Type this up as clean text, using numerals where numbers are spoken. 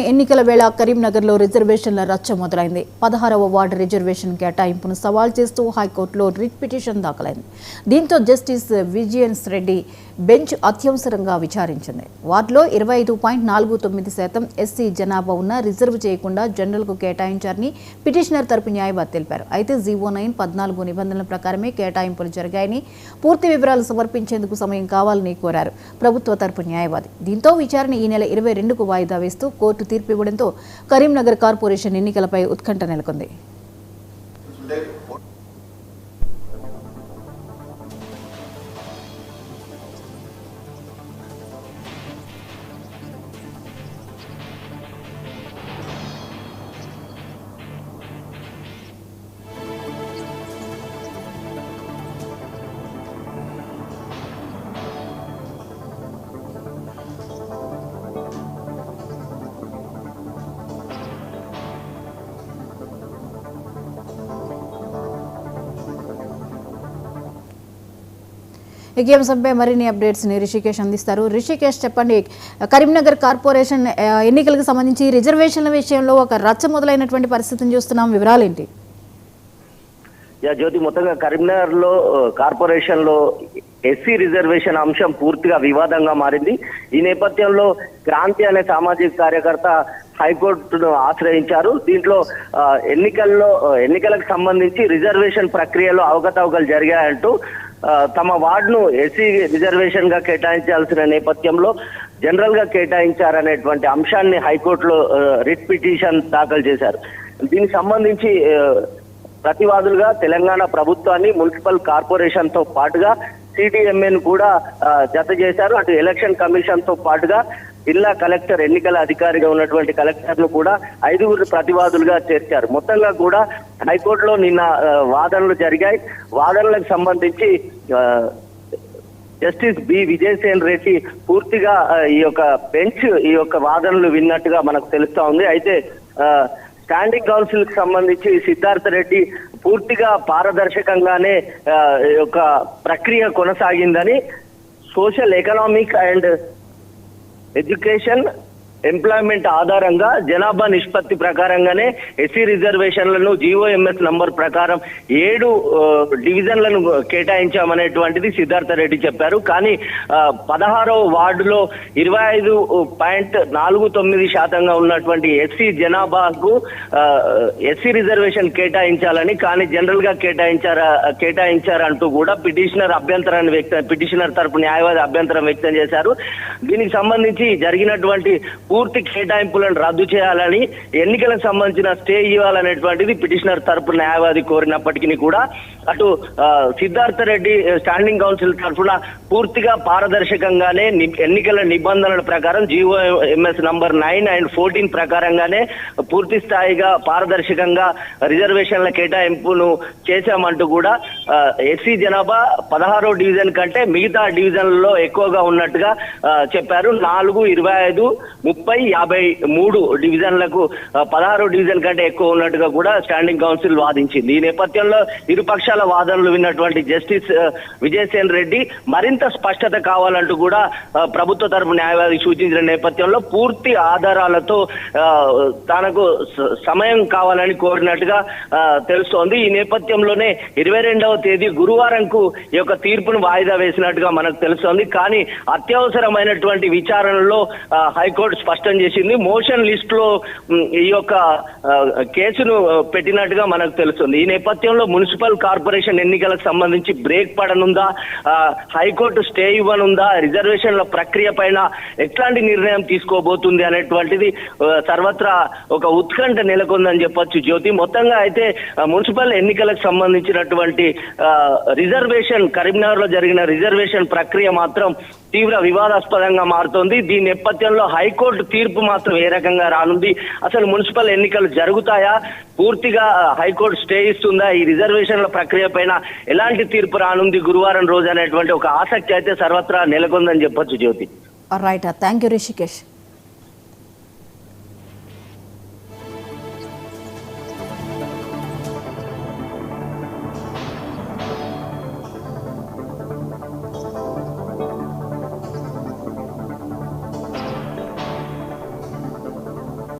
ఎన్నికల వేళ కరీంనగర్లో రిజర్వేషన్ల రచ్చ మొదలైంది. 16వ వార్డు రిజర్వేషన్ కేటాయింపును సవాల్ చేస్తూ హైకోర్టులో రిట్ పిటిషన్ దాఖలైంది. దీంతో జస్టిస్ విజయన్స్ రెడ్డి బెంచ్ అత్యవసరంగా విచారించింది. వార్డులో 25.49% ఎస్సీ జనాభా ఉన్న రిజర్వ్ చేయకుండా జనరల్కు కేటాయించారని పిటిషనర్ తరపు న్యాయవాది తెలిపారు. అయితే జీవో 9 14 నిబంధనల ప్రకారమే కేటాయింపులు జరిగాయని, పూర్తి వివరాలు సమర్పించేందుకు సమయం కావాలని కోరారు ప్రభుత్వ తరపు న్యాయవాది. దీంతో విచారణ ఈ నెల 22కు వాయిదా వేస్తూ కోర్టు తీర్పు ఇవ్వడంతో కరీంనగర్ కార్పొరేషన్ ఎన్నికలపై ఉత్కంఠ నెలకొంది. ఈ అంశంపై మరిన్ని అప్డేట్స్ ని రిషికేష్ అందిస్తారు. రిషికేష్, చెప్పండి, కరీంనగర్ కార్పొరేషన్ ఎన్నికలకు సంబంధించి రిజర్వేషన్ల విషయంలో ఒక రచ్చ మొదలైనటువంటి పరిస్థితిని చూస్తున్నాం. వివరాలు ఏంటి? జ్యోతి, మొత్తంగా కరీంనగర్ లో కార్పొరేషన్ లో ఎస్సీ రిజర్వేషన్ అంశం పూర్తిగా వివాదంగా మారింది. ఈ నేపథ్యంలో క్రాంతి అనే సామాజిక కార్యకర్త హైకోర్టును ఆశ్రయించారు. దీంట్లో ఎన్నికలకు సంబంధించి రిజర్వేషన్ ప్రక్రియలో అవకతవకలు జరిగాయంటూ తమ వార్డును ఎస్సీ రిజర్వేషన్ గా కేటాయించాల్సిన నేపథ్యంలో జనరల్ గా కేటాయించారనేటువంటి అంశాన్ని హైకోర్టులో రిట్ పిటిషన్ దాఖలు చేశారు. దీనికి సంబంధించి ప్రతివాదులుగా తెలంగాణ ప్రభుత్వాన్ని, మున్సిపల్ కార్పొరేషన్ తో పాటుగా సిడిఎంఏను కూడా జత చేశారు. అటు ఎలక్షన్ కమిషన్ తో పాటుగా జిల్లా కలెక్టర్, ఎన్నికల అధికారిగా ఉన్నటువంటి కలెక్టర్ ను కూడా 5 ప్రతివాదులుగా చేర్చారు. మొత్తంగా కూడా హైకోర్టులో నిన్న వాదనలు జరిగాయి. వాదనలకు సంబంధించి జస్టిస్ బి విజయసేన్ రెడ్డి పూర్తిగా ఈ యొక్క బెంచ్ ఈ యొక్క వాదనలు విన్నట్టుగా మనకు తెలుస్తా ఉంది. అయితే స్టాండింగ్ కౌన్సిల్ కి సంబంధించి సిద్ధార్థ రెడ్డి పూర్తిగా పారదర్శకంగానే ఒక ప్రక్రియ కొనసాగిందని, social, economic and education, employment ఆధారంగా జనాభా నిష్పత్తి ప్రకారంగానే ఎస్సీ రిజర్వేషన్లను జీఓఎంఎస్ నంబర్ ప్రకారం 7 డివిజన్లను కేటాయించామనేటువంటిది సిద్ధార్థ రెడ్డి చెప్పారు. కానీ 16వ వార్డులో 25.49% ఉన్నటువంటి ఎస్సీ జనాభాకు ఎస్సీ రిజర్వేషన్ కేటాయించాలని, కానీ జనరల్ గా కేటాయించారంటూ కూడా పిటిషనర్ తరపు న్యాయవాది అభ్యంతరం వ్యక్తం చేశారు. దీనికి సంబంధించి జరిగినటువంటి పూర్తి కేటాయింపులను రద్దు చేయాలని, ఎన్నికలకు సంబంధించిన స్టే ఇవ్వాలనేటువంటిది పిటిషనర్ తరపు న్యాయవాది కోరినప్పటికీ కూడా అటు సిద్ధార్థ రెడ్డి స్టాండింగ్ కౌన్సిల్ తరఫున పూర్తిగా పారదర్శకంగానే ఎన్నికల నిబంధనల ప్రకారం జీఓఎంఎస్ నంబర్ 9 అండ్ 14 ప్రకారంగానే పూర్తి స్థాయిగా పారదర్శకంగా రిజర్వేషన్ల కేటాయింపును చేశామంటూ కూడా ఎస్సీ జనాభా 16వ డివిజన్ కంటే మిగతా డివిజన్లలో ఎక్కువగా ఉన్నట్టుగా చెప్పారు. 4, 25, 30, 53 డివిజన్లకు 16వ డివిజన్ కంటే ఎక్కువ ఉన్నట్టుగా కూడా స్టాండింగ్ కౌన్సిల్ వాదించింది. ఈ నేపథ్యంలో ఇరుపక్షాల వాదనలు విన్నటువంటి జస్టిస్ విజయసేన్ రెడ్డి మరింత స్పష్టత కావాలంటూ కూడా ప్రభుత్వ తరపు న్యాయవాది సూచించిన నేపథ్యంలో పూర్తి ఆధారాలతో తనకు సమయం కావాలని కోరినట్టుగా తెలుస్తోంది. ఈ నేపథ్యంలోనే 22వ తేదీ గురువారంకు ఈ యొక్క తీర్పును వాయిదా వేసినట్టుగా మనకు తెలుస్తోంది. కానీ అత్యవసరమైనటువంటి విచారణలో హైకోర్టు స్పష్టం చేసింది. మోషన్ లిస్ట్ లో ఈ యొక్క కేసును పెట్టినట్టుగా మనకు తెలుస్తుంది. ఈ నేపథ్యంలో మున్సిపల్ కార్పొరేషన్ ఎన్నికలకు సంబంధించి బ్రేక్ పడనుందా, హైకోర్టు స్టే ఇవ్వనుందా, రిజర్వేషన్ల ప్రక్రియ పైన ఎట్లాంటి నిర్ణయం తీసుకోబోతుంది అనేటువంటిది సర్వత్రా ఒక ఉత్కంఠ నెలకొందని చెప్పొచ్చు జ్యోతి. మొత్తంగా అయితే మున్సిపల్ ఎన్నికలకు సంబంధించినటువంటి రిజర్వేషన్, కరీంనగర్ లో జరిగిన రిజర్వేషన్ ప్రక్రియ మాత్రం తీవ్ర వివాదాస్పదంగా మారుతోంది. దీని నేపథ్యంలో హైకోర్టు తీర్పు మాత్రం ఏ రకంగా రానుంది, అసలు మున్సిపల్ ఎన్నికలు జరుగుతాయా, పూర్తిగా హైకోర్టు స్టే ఇస్తుందా, ఈ రిజర్వేషన్ల ప్రక్రియ పైన ఎలాంటి తీర్పు రానుంది గురువారం రోజు అనేటువంటి ఒక ఆసక్తి అయితే సర్వత్రా నెలకొందని చెప్పొచ్చు Jyoti. Right, thank you Rishikesh.